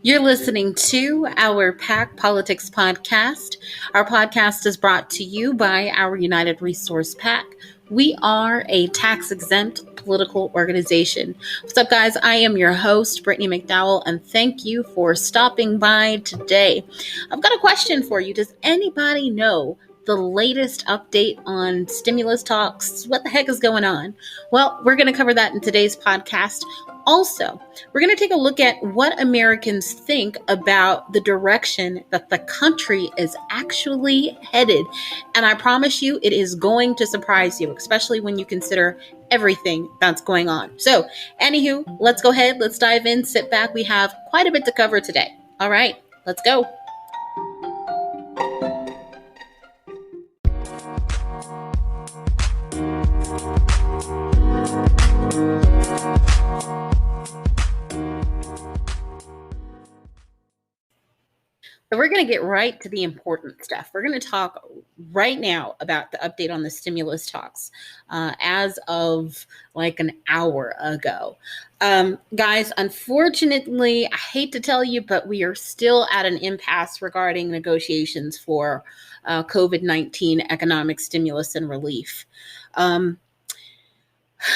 You're listening to our PAC Politics podcast. Our podcast is brought to you by our United Resource PAC. We are a tax-exempt political organization. What's up, guys? I am your host, Brittany McDowell, and thank you for stopping by today. I've got a question for you. Does anybody know the latest update on stimulus talks? What the heck is going on? Well, we're going to cover that in today's podcast. Also, we're going to take a look at what Americans think about the direction that the country is actually headed. And I promise you, it is going to surprise you, especially when you consider everything that's going on. So, anywho, let's go ahead. Let's dive in. Sit back. We have quite a bit to cover today. All right, let's go. So we're going to get right to the important stuff. We're going to talk right now about the update on the stimulus talks as of like an hour ago. Guys, unfortunately, I hate to tell you, but we are still at an impasse regarding negotiations for COVID-19 economic stimulus and relief.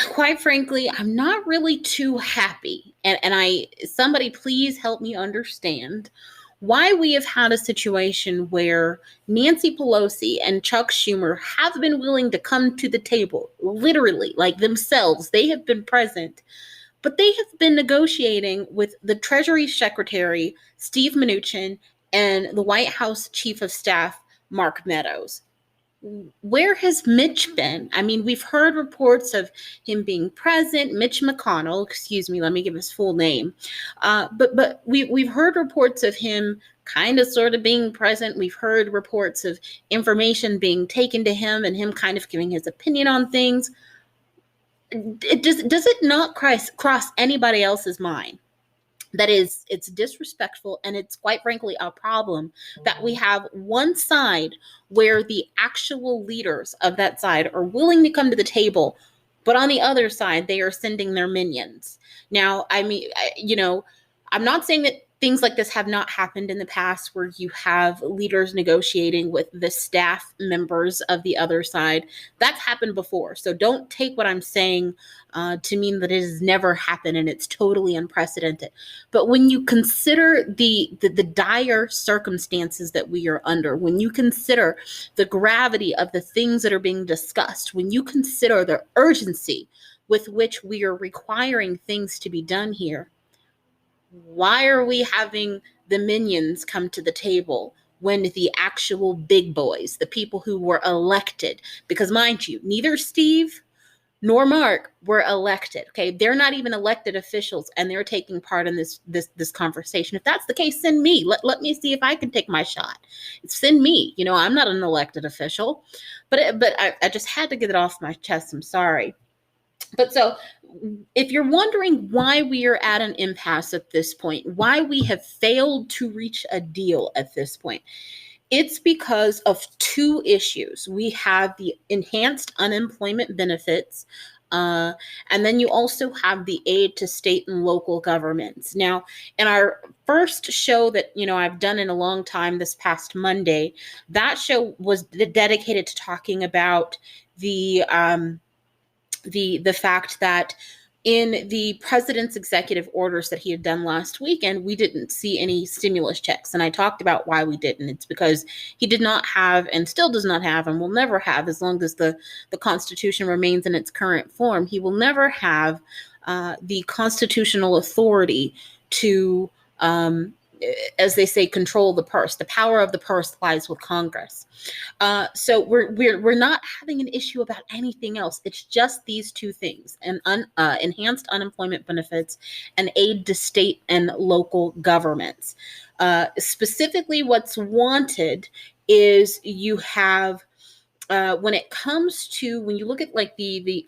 Quite frankly, I'm not really too happy. And somebody please help me understand why we have had a situation where Nancy Pelosi and Chuck Schumer have been willing to come to the table, literally, like themselves. They have been present, but they have been negotiating with the Treasury Secretary, Steve Mnuchin, and the White House Chief of Staff, Mark Meadows. Where has Mitch been? I mean, we've heard reports of him being present. Mitch McConnell, excuse me, let me give his full name. But we've heard reports of him kind of sort of being present. We've heard reports of information being taken to him and him kind of giving his opinion on things. Does it not cross anybody else's mind? That is, it's disrespectful, and it's quite frankly a problem that we have one side where the actual leaders of that side are willing to come to the table, but on the other side, they are sending their minions. Now, I mean, I'm not saying that things like this have not happened in the past where you have leaders negotiating with the staff members of the other side. That's happened before. So don't take what I'm saying to mean that it has never happened and it's totally unprecedented. But when you consider the dire circumstances that we are under, when you consider the gravity of the things that are being discussed, when you consider the urgency with which we are requiring things to be done here, why are we having the minions come to the table when the actual big boys, the people who were elected, because mind you, neither Steve nor Mark were elected. Okay, they're not even elected officials, and they're taking part in this conversation. If that's the case, send me. Let me see if I can take my shot. Send me. I'm not an elected official, but I just had to get it off my chest. I'm sorry. But so if you're wondering why we are at an impasse at this point, why we have failed to reach a deal at this point, it's because of two issues. We have the enhanced unemployment benefits, and then you also have the aid to state and local governments. Now, in our first show that I've done in a long time, this past Monday, that show was dedicated to talking about the fact that in the president's executive orders that he had done last weekend, we didn't see any stimulus checks. And I talked about why we didn't. It's because he did not have, and still does not have, and will never have, as long as the Constitution remains in its current form, he will never have the constitutional authority to, as they say, control the purse. The power of the purse lies with Congress. So we're not having an issue about anything else. It's just these two things: and enhanced unemployment benefits and aid to state and local governments. Specifically, what's wanted is you have. When it comes to, when you look at like the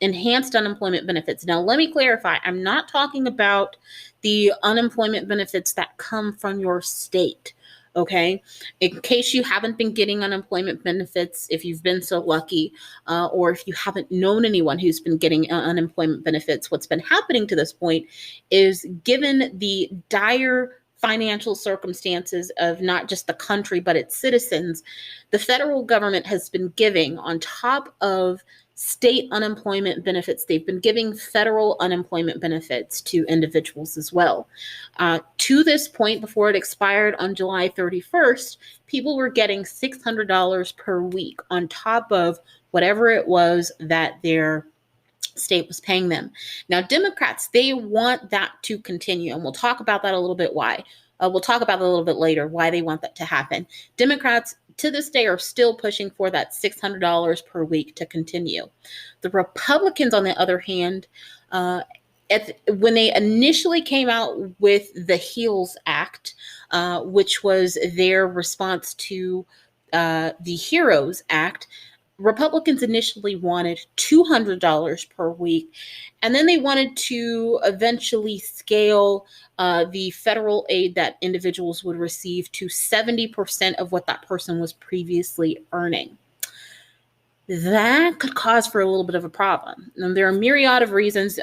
enhanced unemployment benefits. Now, let me clarify. I'm not talking about the unemployment benefits that come from your state. Okay. In case you haven't been getting unemployment benefits, if you've been so lucky, or if you haven't known anyone who's been getting unemployment benefits, what's been happening to this point is, given the dire financial circumstances of not just the country, but its citizens, the federal government has been giving, on top of state unemployment benefits, they've been giving federal unemployment benefits to individuals as well. To this point, before it expired on July 31st, people were getting $600 per week on top of whatever it was that their state was paying them. Now, Democrats, they want that to continue, and we'll talk about that a little bit why. We'll talk about it a little bit later, why they want that to happen. Democrats, to this day, are still pushing for that $600 per week to continue. The Republicans, on the other hand, when they initially came out with the HEALS Act, which was their response to the HEROES Act, Republicans initially wanted $200 per week, and then they wanted to eventually scale the federal aid that individuals would receive to 70% of what that person was previously earning. That could cause for a little bit of a problem. And there are a myriad of reasons.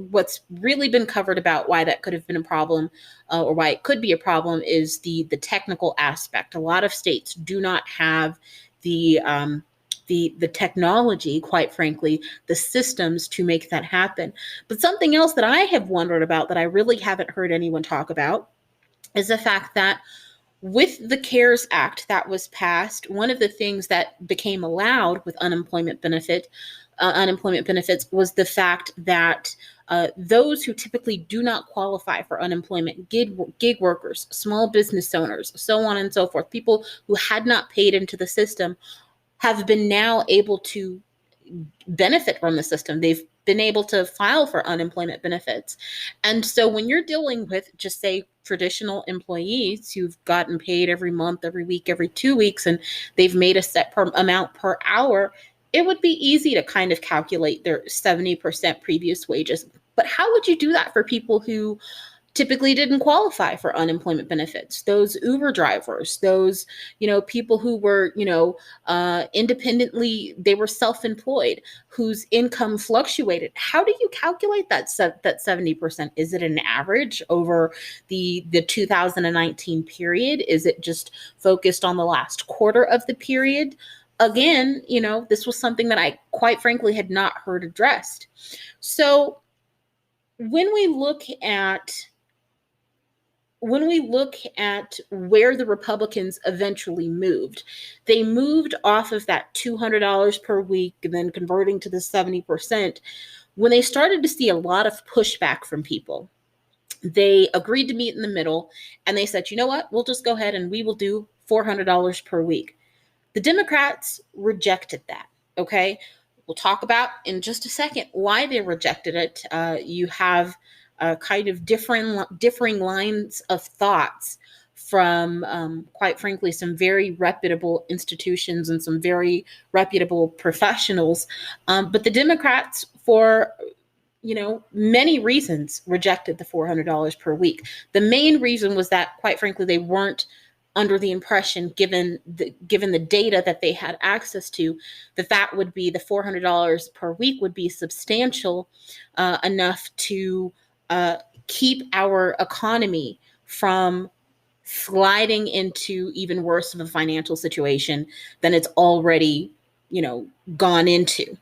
What's really been covered about why that could have been a problem, or why it could be a problem, is the technical aspect. A lot of states do not have the technology, quite frankly, the systems to make that happen. But something else that I have wondered about that I really haven't heard anyone talk about is the fact that with the CARES Act that was passed, one of the things that became allowed with unemployment benefits was the fact that those who typically do not qualify for unemployment, gig workers, small business owners, so on and so forth, people who had not paid into the system, have been now able to benefit from the system. They've been able to file for unemployment benefits. And so when you're dealing with, just say, traditional employees who've gotten paid every month, every week, every 2 weeks, and they've made a set amount per hour, it would be easy to kind of calculate their 70% previous wages. But how would you do that for people who typically didn't qualify for unemployment benefits? Those Uber drivers, those, people who were, independently, they were self-employed, whose income fluctuated. How do you calculate that 70%? Is it an average over the 2019 period? Is it just focused on the last quarter of the period? Again, this was something that I, quite frankly, had not heard addressed. So when we look at where the Republicans eventually moved, they moved off of that $200 per week and then converting to the 70%. When they started to see a lot of pushback from people, they agreed to meet in the middle, and they said, you know what, we'll just go ahead and we will do $400 per week. The Democrats rejected that, okay? We'll talk about in just a second why they rejected it. You have kind of differing lines of thoughts from, quite frankly, some very reputable institutions and some very reputable professionals. But the Democrats, for many reasons, rejected the $400 per week. The main reason was that, quite frankly, they weren't under the impression, given the data that they had access to, that would be the $400 per week would be substantial enough to keep our economy from sliding into even worse of a financial situation than it's already, gone into.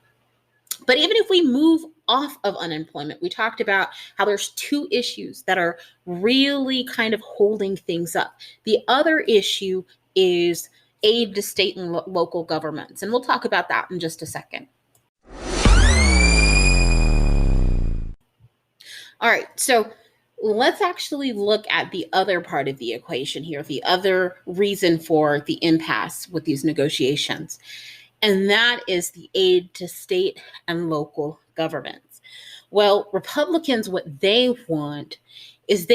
But even if we move off of unemployment, we talked about how there's two issues that are really kind of holding things up. The other issue is aid to state and local governments. And we'll talk about that in just a second. All right, so let's actually look at the other part of the equation here, the other reason for the impasse with these negotiations. And that is the aid to state and local governments. Well, Republicans, what they want is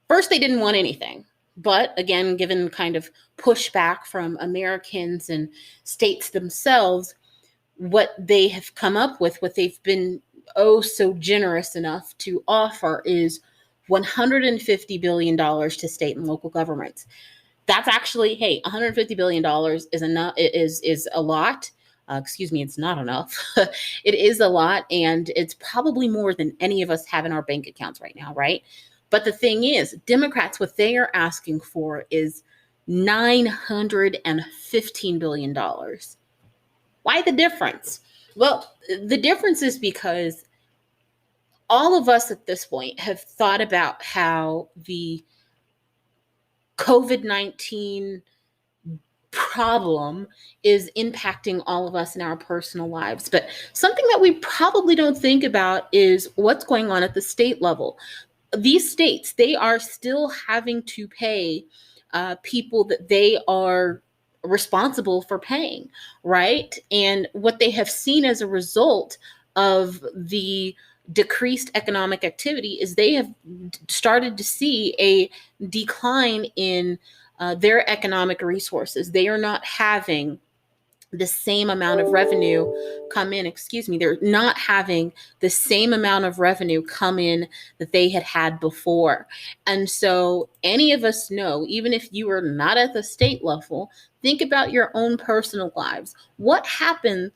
first, they didn't want anything. But again, given kind of pushback from Americans and states themselves, what they have come up with, what they've been so generous enough to offer, is $150 billion to state and local governments. That's actually, hey, $150 billion is enough, is a lot. Excuse me, it's not enough. It is a lot, and it's probably more than any of us have in our bank accounts right now, right? But the thing is, Democrats, what they are asking for is $915 billion. Why the difference? Well, the difference is because all of us at this point have thought about how the COVID-19 problem is impacting all of us in our personal lives. But something that we probably don't think about is what's going on at the state level. These states, they are still having to pay people that they are responsible for paying, right? And what they have seen as a result of the decreased economic activity is they have started to see a decline in their economic resources. They are not having the same amount of revenue come in. Excuse me, they're not having the same amount of revenue come in that they had before. And so any of us know, even if you are not at the state level, think about your own personal lives. What happens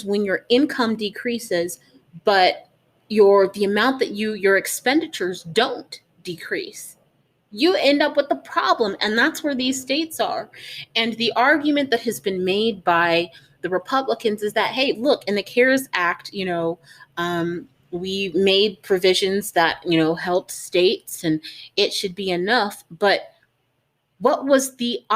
when your income decreases, but the amount that your expenditures don't decrease? You end up with a problem, and that's where these states are. And the argument that has been made by the Republicans is that, hey, look, in the CARES Act, we made provisions that helped states, and it should be enough. But what was the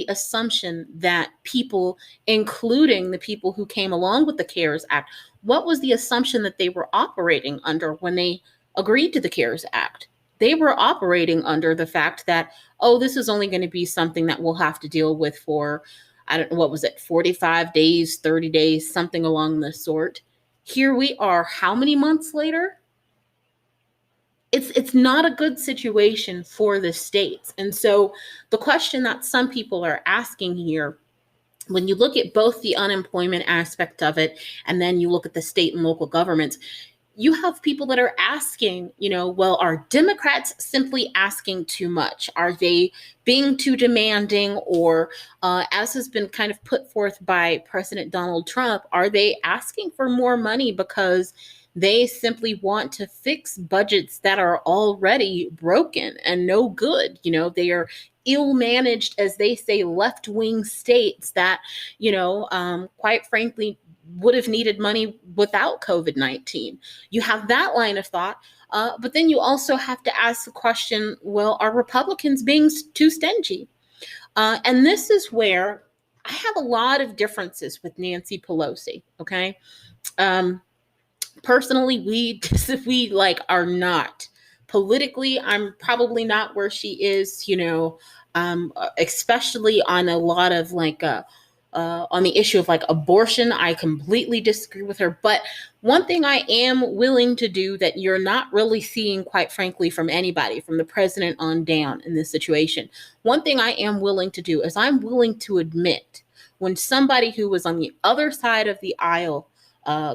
assumption that people, including the people who came along with the CARES Act, what was the assumption that they were operating under when they agreed to the CARES Act? They were operating under the fact that, oh, this is only going to be something that we'll have to deal with for, I don't know, what was it, 45 days, 30 days, something along this sort. Here we are, how many months later? It's not a good situation for the states. And so the question that some people are asking here, when you look at both the unemployment aspect of it, and then you look at the state and local governments, you have people that are asking, well, are Democrats simply asking too much? Are they being too demanding? Or as has been kind of put forth by President Donald Trump, are they asking for more money because they simply want to fix budgets that are already broken and no good? They are ill-managed, as they say, left-wing states that, quite frankly, would have needed money without COVID-19. You have that line of thought. But then you also have to ask the question, well, are Republicans being too stingy? And this is where I have a lot of differences with Nancy Pelosi, okay? Personally, we are not. Politically, I'm probably not where she is, especially on a lot of on the issue of abortion. I completely disagree with her. But one thing I am willing to do that you're not really seeing, quite frankly, from anybody, from the president on down in this situation, one thing I am willing to do is I'm willing to admit when somebody who was on the other side of the aisle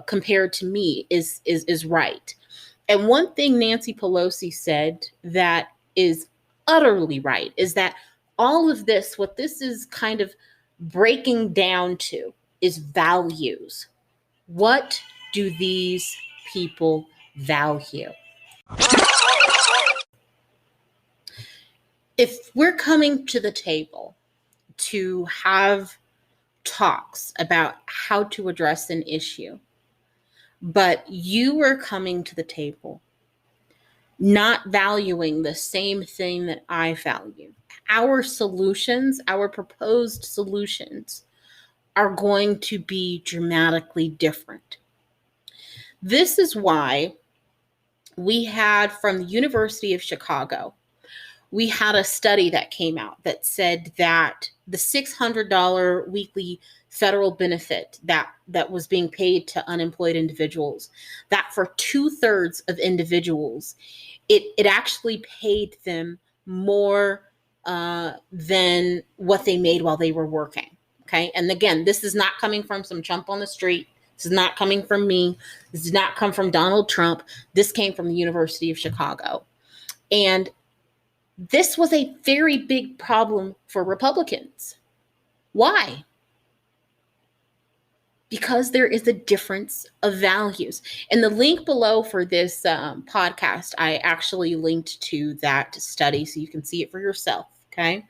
compared to me is right. And one thing Nancy Pelosi said that is utterly right is that all of this, what this is kind of breaking down to, is values. What do these people value? If we're coming to the table to have talks about how to address an issue, but you are coming to the table not valuing the same thing that I value, our solutions, our proposed solutions, are going to be dramatically different. This is why we had, from the University of Chicago, we had a study that came out that said that the $600 weekly federal benefit that was being paid to unemployed individuals, that for 2/3 of individuals, it actually paid them more than what they made while they were working. Okay. And again, this is not coming from some chump on the street This is not coming from me. This did not come from Donald Trump. This came from the University of Chicago. And this was a very big problem for Republicans. Why? Because there is a difference of values. And the link below for this podcast, I actually linked to that study so you can see it for yourself, okay?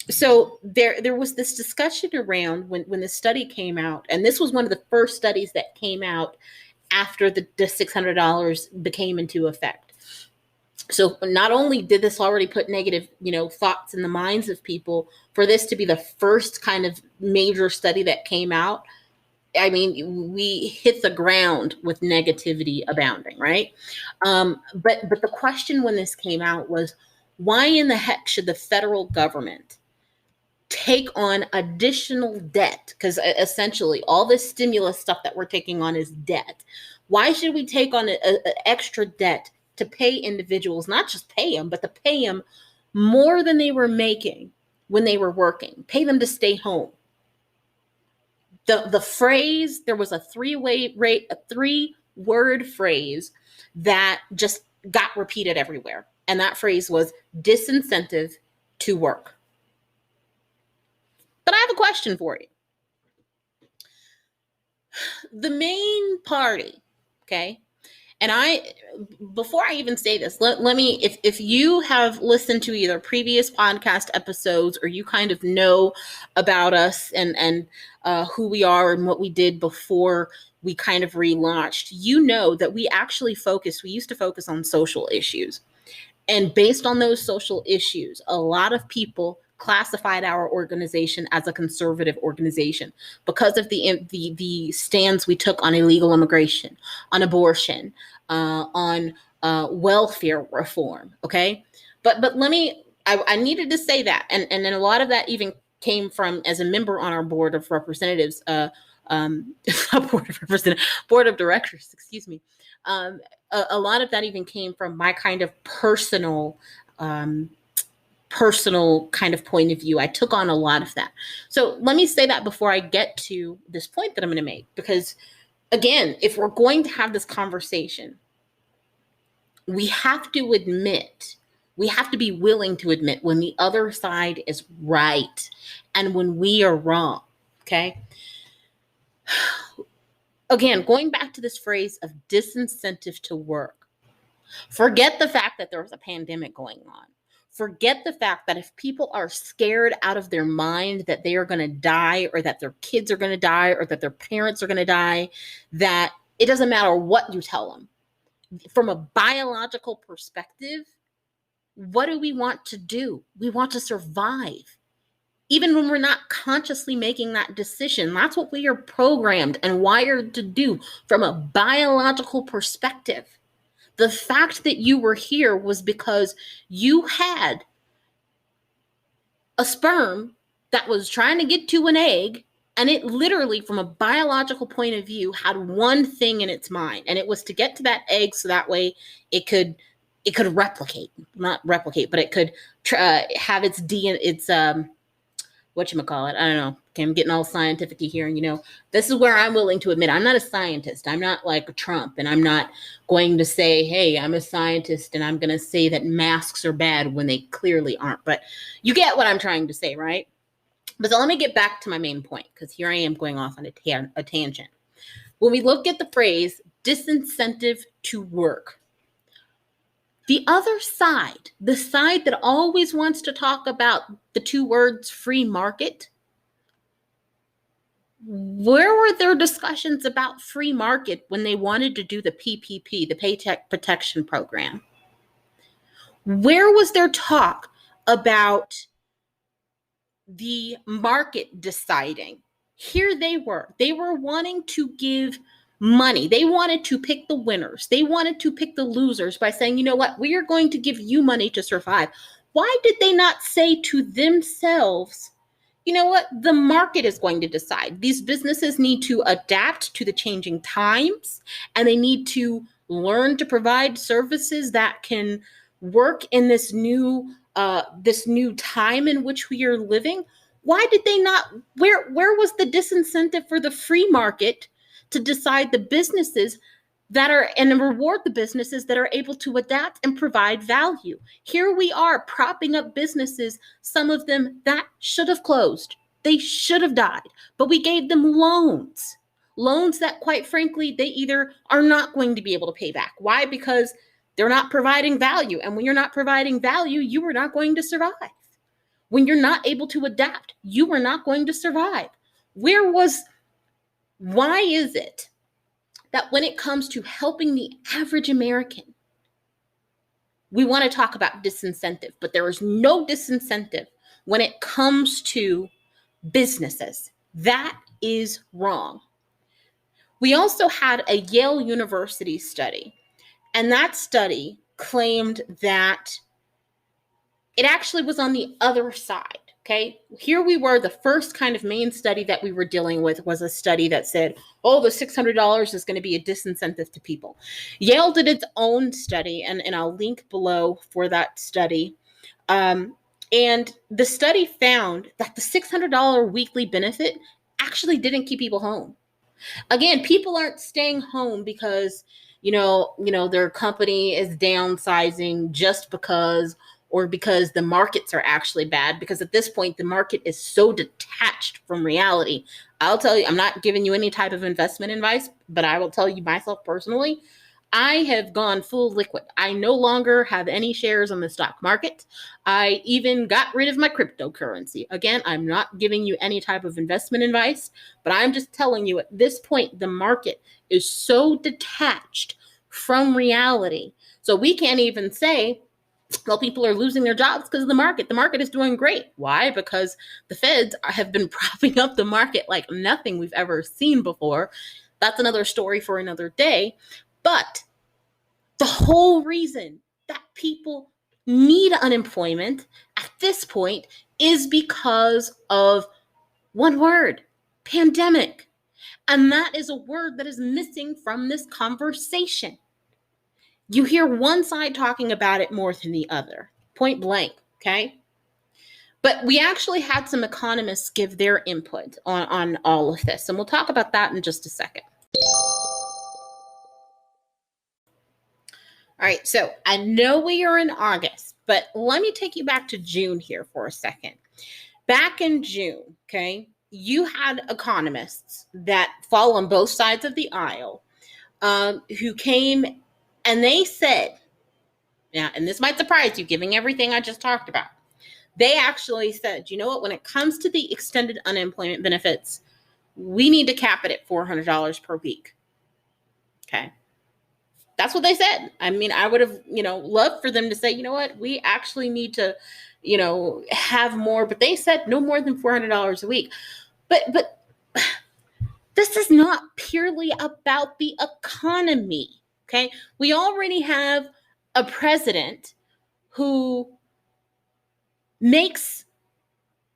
So there was this discussion around when the study came out, and this was one of the first studies that came out after the $600 became into effect. So not only did this already put negative, thoughts in the minds of people, for this to be the first kind of major study that came out, I mean, we hit the ground with negativity abounding, right? But the question when this came out was, why in the heck should the federal government take on additional debt? Because essentially all this stimulus stuff that we're taking on is debt. Why should we take on an extra debt to pay individuals, not just pay them, but to pay them more than they were making when they were working, pay them to stay home? The phrase, there was a three-word phrase that just got repeated everywhere. And that phrase was disincentive to work. But I have a question for you. The main party, okay? And before I even say this, let me, if you have listened to either previous podcast episodes or you kind of know about us and who we are and what we did before we kind of relaunched, you know that we used to focus on social issues. And based on those social issues, a lot of people classified our organization as a conservative organization because of the stands we took on illegal immigration, on abortion, on welfare reform. Okay, but I needed to say that, and then a lot of that even came from, as a member on our board of representatives, board of directors, excuse me. A lot of that even came from my kind of personal kind of point of view. I took on a lot of that. So let me say that before I get to this point that I'm going to make, because again, if we're going to have this conversation, we have to be willing to admit when the other side is right and when we are wrong. Okay. Again, going back to this phrase of disincentive to work, forget the fact that there was a pandemic going on. Forget the fact that if people are scared out of their mind that they are going to die, or that their kids are going to die, or that their parents are going to die, that it doesn't matter what you tell them. From a biological perspective, what do we want to do? We want to survive. Even when we're not consciously making that decision, that's what we are programmed and wired to do from a biological perspective. The fact that you were here was because you had a sperm that was trying to get to an egg, and it literally, from a biological point of view, had one thing in its mind, and it was to get to that egg so that way it could replicate, not replicate, but it could have its DNA, its whatchamacallit, I don't know. Okay, I'm getting all scientific-y here. And, this is where I'm willing to admit I'm not a scientist. I'm not like Trump, and I'm not going to say, hey, I'm a scientist, and I'm going to say that masks are bad when they clearly aren't. But you get what I'm trying to say, right? But so let me get back to my main point, because here I am going off on a tangent. When we look at the phrase disincentive to work, the other side, the side that always wants to talk about the two words free market, where were their discussions about free market when they wanted to do the PPP, the Paycheck Protection Program? Where was their talk about the market deciding? Here they were wanting to give money. They wanted to pick the winners. They wanted to pick the losers by saying, you know what, we are going to give you money to survive. Why did they not say to themselves, you know what, the market is going to decide. These businesses need to adapt to the changing times, and they need to learn to provide services that can work in this new time in which we are living? Why did they not, where was the disincentive for the free market to decide the businesses that are, and reward the businesses that are able to adapt and provide value. Here we are propping up businesses, some of them that should have closed. They should have died, but we gave them loans. Loans that, quite frankly, they either are not going to be able to pay back. Why? Because they're not providing value. And when you're not providing value, you are not going to survive. When you're not able to adapt, you are not going to survive. Why is it that when it comes to helping the average American, we want to talk about disincentive, but there is no disincentive when it comes to businesses? That is wrong. We also had a Yale University study, and that study claimed that it actually was on the other side. Okay, here we were, the first kind of main study that we were dealing with was a study that said, oh, the $600 is going to be a disincentive to people. Yale did its own study, and I'll link below for that study. And the study found that the $600 weekly benefit actually didn't keep people home. Again, people aren't staying home because, their company is downsizing just because, or because the markets are actually bad, because at this point, the market is so detached from reality. I'll tell you, I'm not giving you any type of investment advice, but I will tell you myself personally, I have gone full liquid. I no longer have any shares on the stock market. I even got rid of my cryptocurrency. Again, I'm not giving you any type of investment advice, but I'm just telling you at this point, the market is so detached from reality. So we can't even say, well, people are losing their jobs because of the market. The market is doing great. Why? Because the feds have been propping up the market like nothing we've ever seen before. That's another story for another day. But the whole reason that people need unemployment at this point is because of one word: pandemic. And that is a word that is missing from this conversation. You hear one side talking about it more than the other, point blank, okay? But we actually had some economists give their input on all of this, and we'll talk about that in just a second. All right, so I know we are in August, but let me take you back to June here for a second. Back in June, okay, you had economists that fall on both sides of the aisle who came and they said, yeah, and this might surprise you, given everything I just talked about. They actually said, you know what, when it comes to the extended unemployment benefits, we need to cap it at $400 per week. Okay. That's what they said. I mean, I would have, loved for them to say, you know what, we actually need to, have more, but they said no more than $400 a week. But this is not purely about the economy. Okay. We already have a president who makes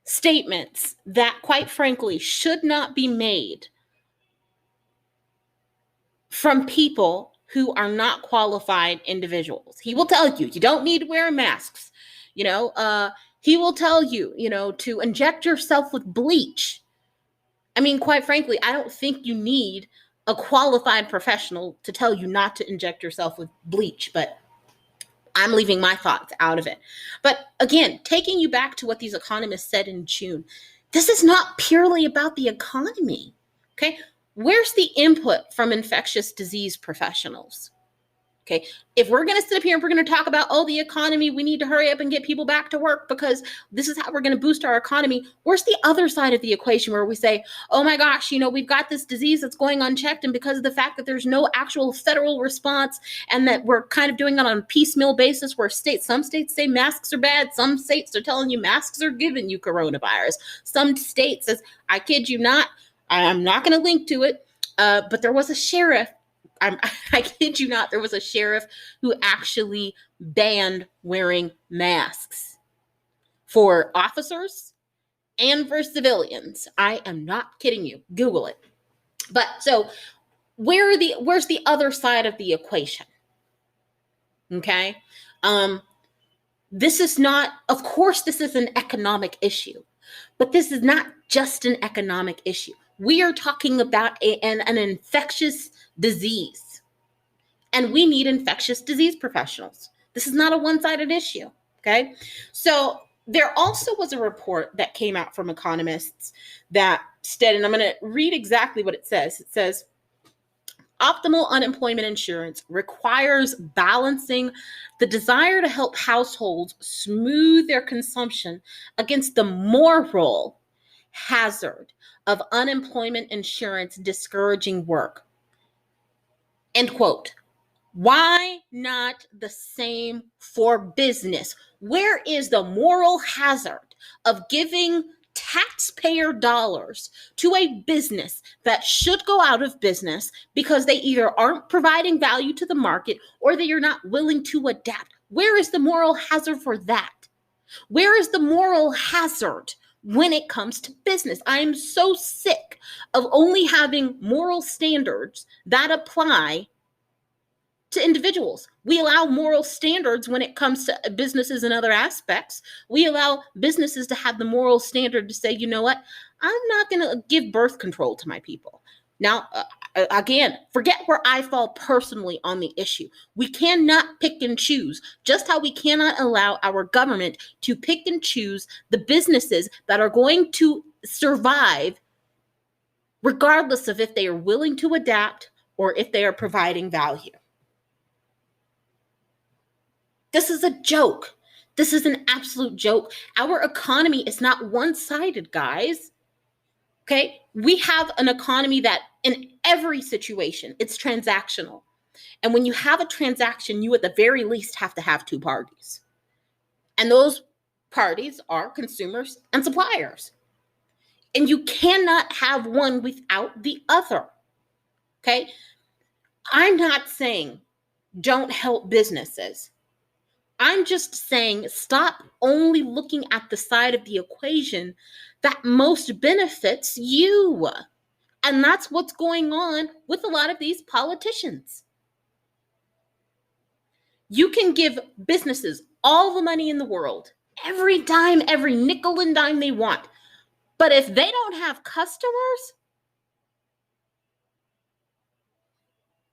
statements that, quite frankly, should not be made from people who are not qualified individuals. He will tell you, you don't need to wear masks. He will tell you, to inject yourself with bleach. I mean, quite frankly, I don't think you need a qualified professional to tell you not to inject yourself with bleach, but I'm leaving my thoughts out of it. But again, taking you back to what these economists said in June, this is not purely about the economy, okay? Where's the input from infectious disease professionals? Okay, if we're going to sit up here and we're going to talk about, the economy, we need to hurry up and get people back to work because this is how we're going to boost our economy. Where's the other side of the equation where we say, oh my gosh, we've got this disease that's going unchecked, and because of the fact that there's no actual federal response and that we're kind of doing it on a piecemeal basis where some states say masks are bad, some states are telling you masks are giving you coronavirus. Some states says, I kid you not, I'm not going to link to it, but there was a sheriff. I kid you not, there was a sheriff who actually banned wearing masks for officers and for civilians. I am not kidding you. Google it. But so where's the other side of the equation? Okay. This is not, of course, this is an economic issue, but this is not just an economic issue. We are talking about an infectious disease, and we need infectious disease professionals. This is not a one-sided issue, okay? So there also was a report that came out from economists that said, and I'm going to read exactly what it says. It says, optimal unemployment insurance requires balancing the desire to help households smooth their consumption against the moral hazard of unemployment insurance discouraging work. End quote. Why not the same for business? Where is the moral hazard of giving taxpayer dollars to a business that should go out of business because they either aren't providing value to the market or they are not willing to adapt? Where is the moral hazard for that? Where is the moral hazard when it comes to business? I am so sick of only having moral standards that apply to individuals. We allow moral standards when it comes to businesses and other aspects. We allow businesses to have the moral standard to say, you know what, I'm not going to give birth control to my people. Now, again, forget where I fall personally on the issue. We cannot pick and choose, just how we cannot allow our government to pick and choose the businesses that are going to survive, regardless of if they are willing to adapt or if they are providing value. This is a joke. This is an absolute joke. Our economy is not one-sided, guys. Okay? We have an economy that in every situation, it's transactional. And when you have a transaction, you at the very least have to have two parties. And those parties are consumers and suppliers. And you cannot have one without the other. Okay? I'm not saying don't help businesses. I'm just saying stop only looking at the side of the equation that most benefits you. And that's what's going on with a lot of these politicians. You can give businesses all the money in the world, every dime, every nickel and dime they want. But if they don't have customers,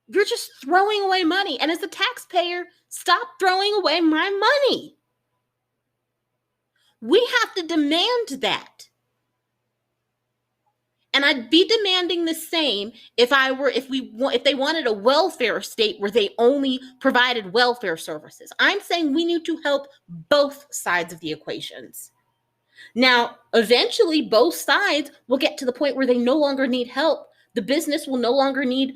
you're just throwing away money. And as a taxpayer, stop throwing away my money. We have to demand that. And I'd be demanding the same if they wanted a welfare state where they only provided welfare services. I'm saying we need to help both sides of the equations. Now, eventually, both sides will get to the point where they no longer need help. The business will no longer need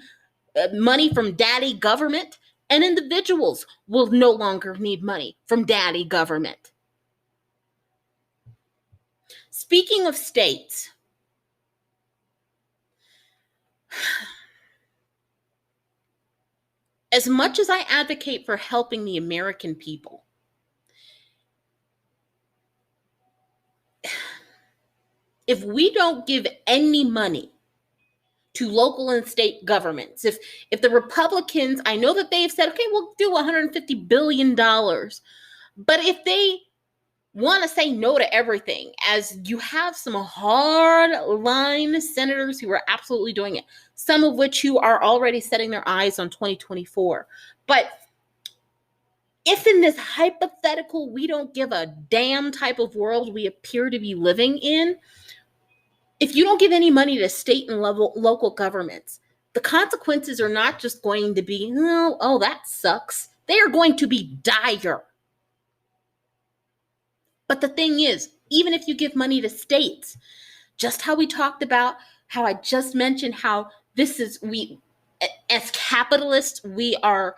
money from daddy government, and individuals will no longer need money from daddy government. Speaking of states, as much as I advocate for helping the American people, if we don't give any money to local and state governments, if the Republicans, I know that they've said, okay, we'll do $150 billion, but if they want to say no to everything, as you have some hard line senators who are absolutely doing it, some of which who are already setting their eyes on 2024. But if in this hypothetical, we don't give a damn type of world we appear to be living in, if you don't give any money to state and local governments, the consequences are not just going to be, oh, that sucks. They are going to be dire. But the thing is, even if you give money to states, just how we talked about, how I just mentioned, how we, as capitalists, we are,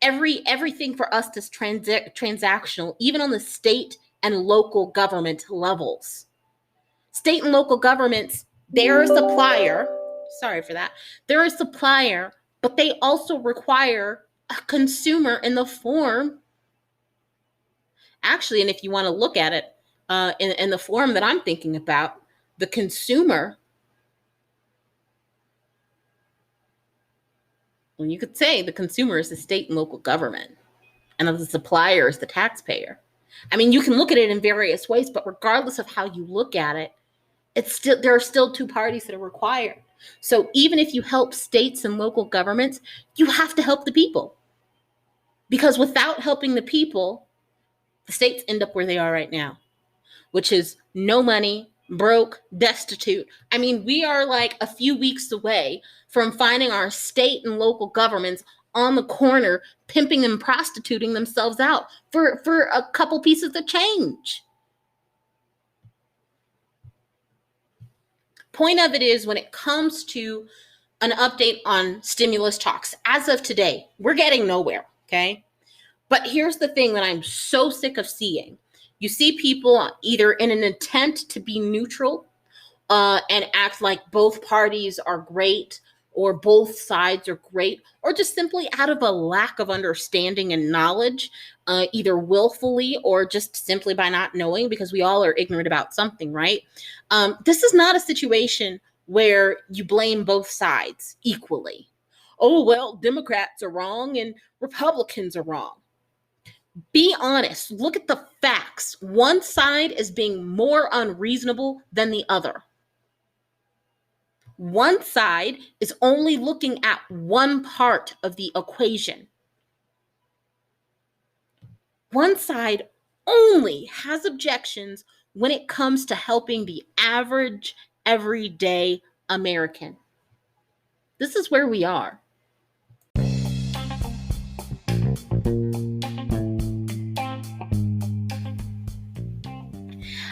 everything for us is transactional, even on the state and local government levels. State and local governments, they're a supplier. Sorry for that. They're a supplier, but they also require a consumer in the form. Actually, and if you want to look at it in the form that I'm thinking about, the consumer, well, you could say the consumer is the state and local government, and the supplier is the taxpayer. I mean, you can look at it in various ways, but regardless of how you look at it, there are still two parties that are required. So even if you help states and local governments, you have to help the people. Because without helping the people, the states end up where they are right now, which is no money, broke, destitute. I mean, we are like a few weeks away from finding our state and local governments on the corner pimping and prostituting themselves out for a couple pieces of change. Point of it is, when it comes to an update on stimulus talks, as of today, we're getting nowhere, okay? But here's the thing that I'm so sick of seeing. You see people either in an attempt to be neutral and act like both parties are great or both sides are great, or just simply out of a lack of understanding and knowledge, either willfully or just simply by not knowing, because we all are ignorant about something, right? This is not a situation where you blame both sides equally. Oh, well, Democrats are wrong and Republicans are wrong. Be honest. Look at the facts. One side is being more unreasonable than the other. One side is only looking at one part of the equation. One side only has objections when it comes to helping the average, everyday American. This is where we are.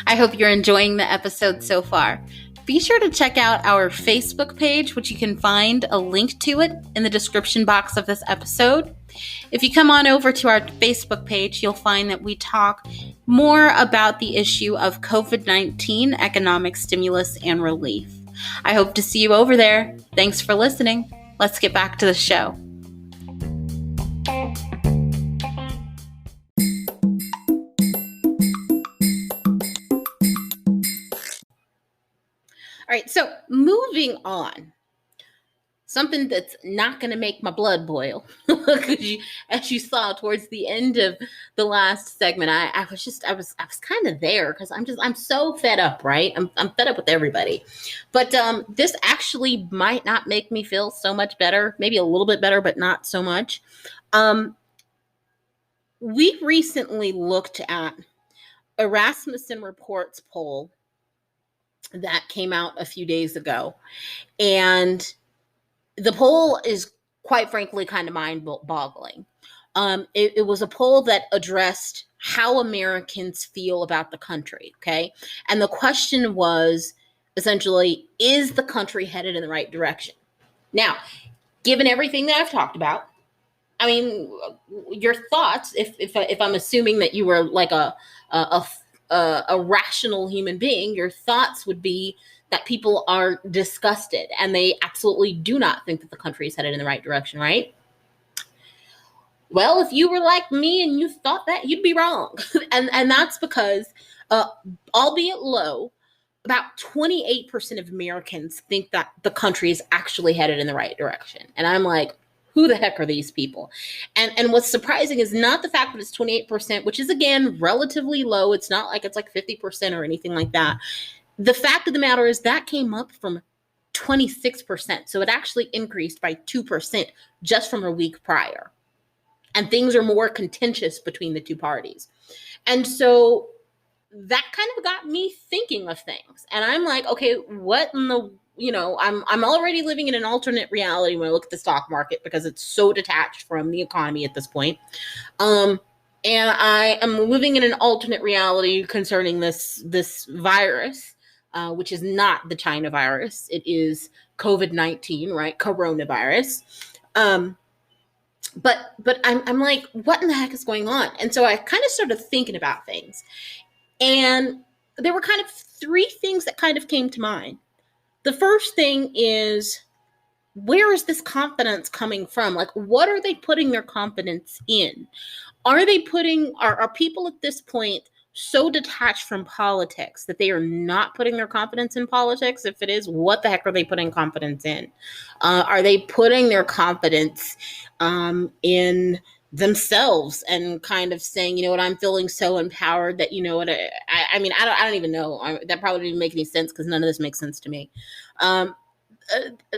I hope you're enjoying the episode so far. Be sure to check out our Facebook page, which you can find a link to it in the description box of this episode. If you come on over to our Facebook page, you'll find that we talk more about the issue of COVID-19 economic stimulus and relief. I hope to see you over there. Thanks for listening. Let's get back to the show. All right, so moving on. Something that's not going to make my blood boil. As you saw towards the end of the last segment, I was kind of there because I'm so fed up, right? I'm fed up with everybody. But this actually might not make me feel so much better, maybe a little bit better, but not so much. We recently looked at a Rasmussen Reports poll that came out a few days ago. And the poll is, quite frankly, kind of mind-boggling. It was a poll that addressed how Americans feel about the country, okay? And the question was, essentially, is the country headed in the right direction? Now, given everything that I've talked about, I mean, your thoughts, if I'm assuming that you were like a rational human being, your thoughts would be that people are disgusted and they absolutely do not think that the country is headed in the right direction, right? Well, if you were like me and you thought that, you'd be wrong. and that's because, albeit low, about 28% of Americans think that the country is actually headed in the right direction. And I'm like, who the heck are these people? And what's surprising is not the fact that it's 28%, which is, again, relatively low. It's not like it's like 50% or anything like that. The fact of the matter is that came up from 26%. So it actually increased by 2% just from a week prior. And things are more contentious between the two parties. And so that kind of got me thinking of things. And I'm like, okay, what in the, I'm already living in an alternate reality when I look at the stock market because it's so detached from the economy at this point. And I am living in an alternate reality concerning this virus, which is not the China virus. It is COVID-19, right? Coronavirus. But I'm like, what in the heck is going on? And so I kind of started thinking about things. And there were kind of three things that kind of came to mind. The first thing is, where is this confidence coming from? Like, what are they putting their confidence in? Are people at this point so detached from politics that they are not putting their confidence in politics? If it is, what the heck are they putting confidence in? Are they putting their confidence in themselves and kind of saying, you know what, I'm feeling so empowered that, you know what, I mean, I don't even know. That probably didn't make any sense because none of this makes sense to me. Um,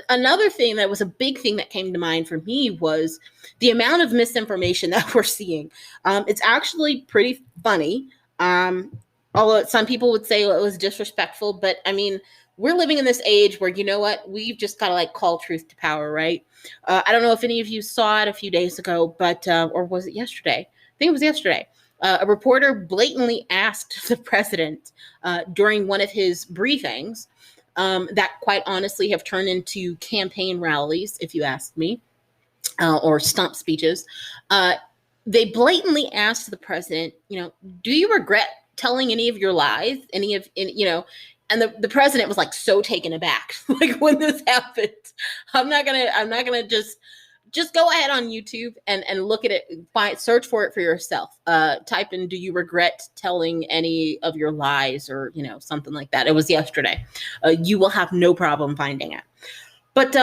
Another thing that was a big thing that came to mind for me was the amount of misinformation that we're seeing. It's actually pretty funny. Although some people would say, well, it was disrespectful, but I mean, we're living in this age where, you know what, we've just got to like call truth to power, right? I don't know if any of you saw it a few days ago, but or was it yesterday? I think it was yesterday. A reporter blatantly asked the president during one of his briefings that quite honestly have turned into campaign rallies, if you ask me, or stump speeches. They blatantly asked the president, you know, do you regret telling any of your lies? You know, and the president was like so taken aback, like when this happened. I'm not gonna just go ahead on YouTube and look at it, search for it for yourself. Type in, do you regret telling any of your lies, or, you know, something like that. It was yesterday. You will have no problem finding it. But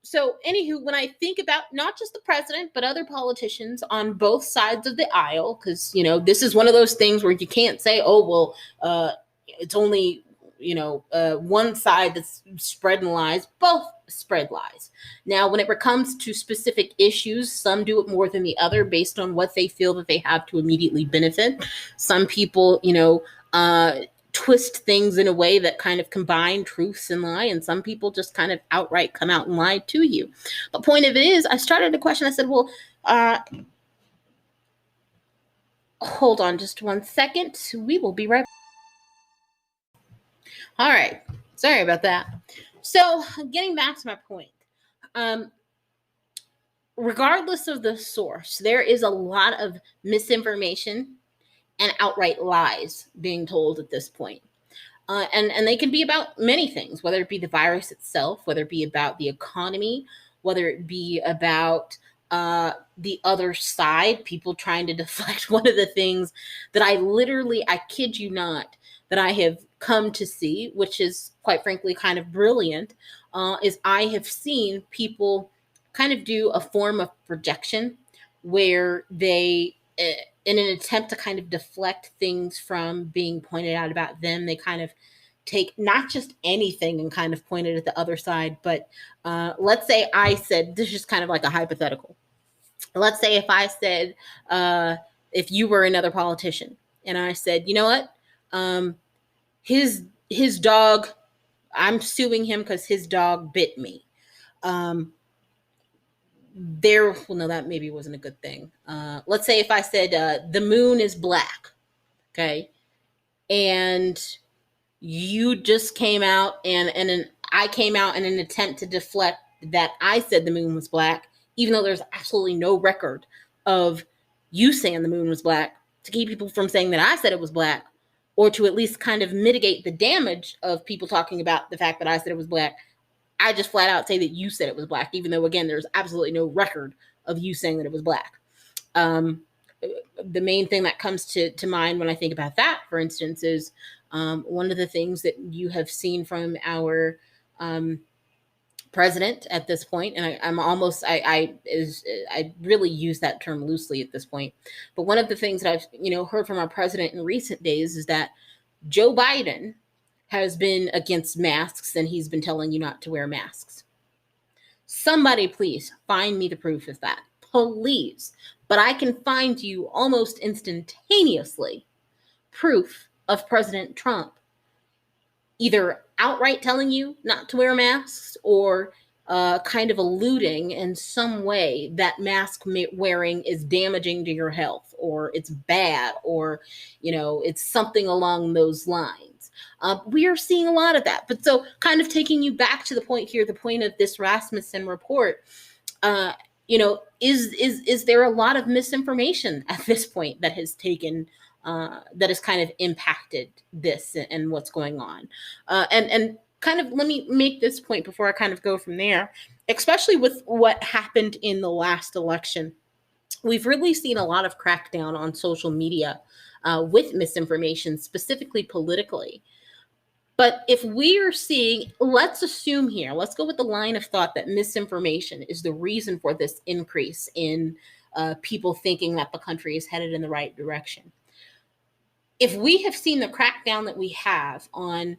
so anywho, when I think about not just the president, but other politicians on both sides of the aisle, because, you know, this is one of those things where you can't say, oh, well, it's only, you know, one side that's spreading lies. Both spread lies. Now, when it comes to specific issues, some do it more than the other based on what they feel that they have to immediately benefit. Some people, you know, twist things in a way that kind of combine truths and lie, and some people just kind of outright come out and lie to you. But point of it is, I started a question. I said, well, hold on just 1 second. We will be right back. All right. Sorry about that. So getting back to my point, regardless of the source, there is a lot of misinformation and outright lies being told at this point. And they can be about many things, whether it be the virus itself, whether it be about the economy, whether it be about the other side, people trying to deflect. One of the things that I kid you not, that I have come to see, which is quite frankly kind of brilliant, is I have seen people kind of do a form of projection where they, in an attempt to kind of deflect things from being pointed out about them, they kind of take not just anything and kind of point it at the other side, but let's say I said, this is just kind of like a hypothetical. Let's say if I said, if you were another politician, and I said, you know what, his dog, I'm suing him because his dog bit me. Well, no, that maybe wasn't a good thing. Let's say if I said the moon is black, okay, and you just came out and I came out in an attempt to deflect that I said the moon was black, even though there's absolutely no record of you saying the moon was black, to keep people from saying that I said it was black, or to at least kind of mitigate the damage of people talking about the fact that I said it was black. I just flat out say that you said it was black, even though, again, there's absolutely no record of you saying that it was black. The main thing that comes to mind when I think about that, for instance, is one of the things that you have seen from our president at this point, and I really use that term loosely at this point, but one of the things that I've heard from our president in recent days is that Joe Biden has been against masks, and he's been telling you not to wear masks. Somebody please find me the proof of that, please. But I can find you almost instantaneously proof of President Trump either outright telling you not to wear masks, or kind of alluding in some way that mask wearing is damaging to your health, or it's bad, or it's something along those lines. We are seeing a lot of that. But so kind of taking you back to the point here, the point of this Rasmussen report, is there a lot of misinformation at this point that has taken that has kind of impacted this and what's going on? And kind of let me make this point before I kind of go from there, especially with what happened in the last election. We've really seen a lot of crackdown on social media with misinformation, specifically politically. But if we are seeing, let's assume here, let's go with the line of thought that misinformation is the reason for this increase in people thinking that the country is headed in the right direction. If we have seen the crackdown that we have on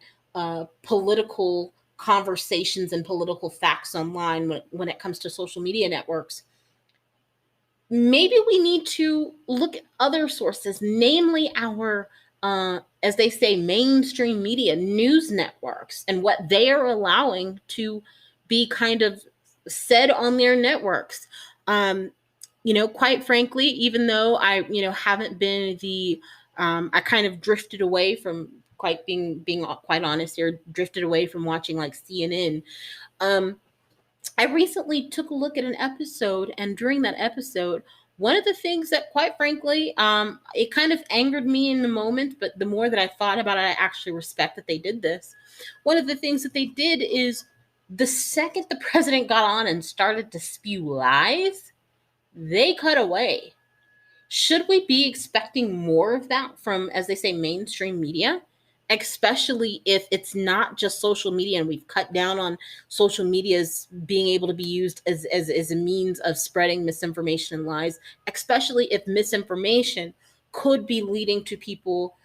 political conversations and political facts online when it comes to social media networks, maybe we need to look at other sources, namely our, as they say, mainstream media, news networks, and what they are allowing to be kind of said on their networks. Quite frankly, even though I, haven't been I kind of drifted away from being quite honest here, drifted away from watching like CNN. I recently took a look at an episode, and during that episode, one of the things that, quite frankly, it kind of angered me in the moment, but the more that I thought about it, I actually respect that they did this. One of the things that they did is the second the president got on and started to spew lies, they cut away. Should we be expecting more of that from, as they say, mainstream media? Especially if it's not just social media and we've cut down on social media's being able to be used as a means of spreading misinformation and lies, especially if misinformation could be leading to people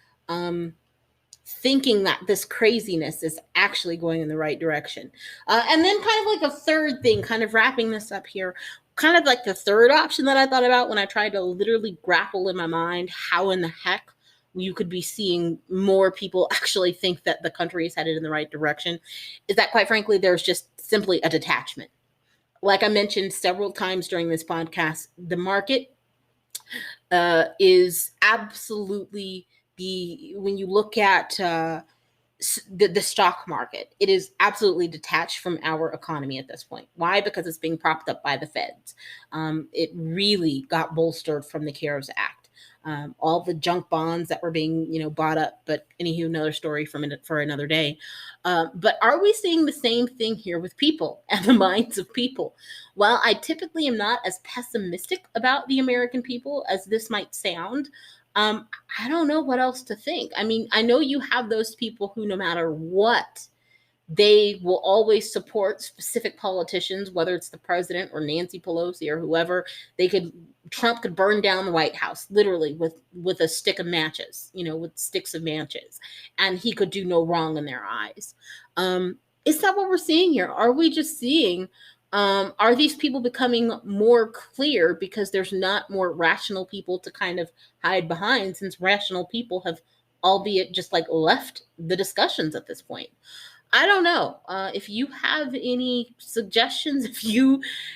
thinking that this craziness is actually going in the right direction. And then kind of like a third thing, kind of wrapping this up here, kind of like the third option that I thought about when I tried to literally grapple in my mind how in the heck you could be seeing more people actually think that the country is headed in the right direction, is that, quite frankly, there's just simply a detachment. Like I mentioned several times during this podcast, the market is absolutely when you look at the stock market, it is absolutely detached from our economy at this point. Why? Because it's being propped up by the feds. It really got bolstered from the CARES Act. All the junk bonds that were being, bought up. But anywho, another story for another day. But are we seeing the same thing here with people and the minds of people? While I typically am not as pessimistic about the American people as this might sound, I don't know what else to think. I mean, I know you have those people who, no matter what, they will always support specific politicians, whether it's the president or Nancy Pelosi or whoever. Trump could burn down the White House literally with a stick of matches, with sticks of matches, and he could do no wrong in their eyes. Is that what we're seeing here? Are we just seeing, are these people becoming more clear because there's not more rational people to kind of hide behind, since rational people have, albeit just like, left the discussions at this point? I don't know. If you have any suggestions, if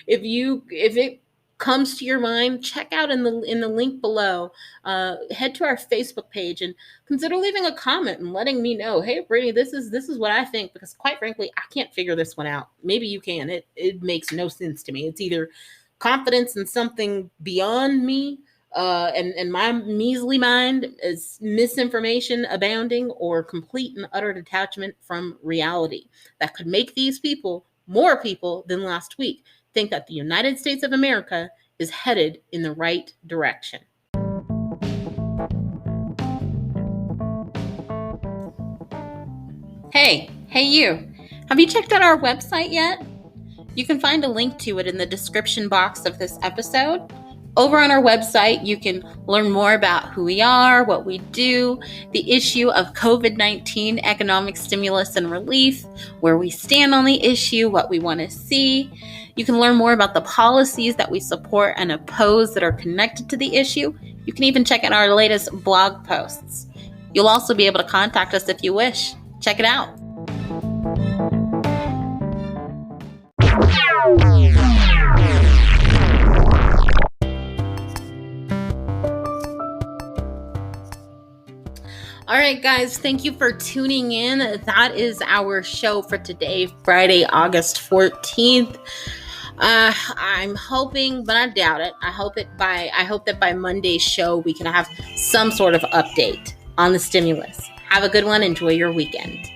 it comes to your mind, check out in the link below. Head to our Facebook page and consider leaving a comment and letting me know, hey, Brittany, this is what I think, because quite frankly, I can't figure this one out. Maybe you can. It makes no sense to me. It's either confidence in something beyond me, and my measly mind is misinformation abounding, or complete and utter detachment from reality that could make these people, more people than last week, think that the United States of America is headed in the right direction. Hey you. Have you checked out our website yet? You can find a link to it in the description box of this episode. Over on our website, you can learn more about who we are, what we do, the issue of COVID-19 economic stimulus and relief, where we stand on the issue, what we want to see. You can learn more about the policies that we support and oppose that are connected to the issue. You can even check out our latest blog posts. You'll also be able to contact us if you wish. Check it out. All right, guys, thank you for tuning in. That is our show for today, Friday, August 14th. I'm hoping, but I doubt it. I hope that by Monday's show, we can have some sort of update on the stimulus. Have a good one. Enjoy your weekend.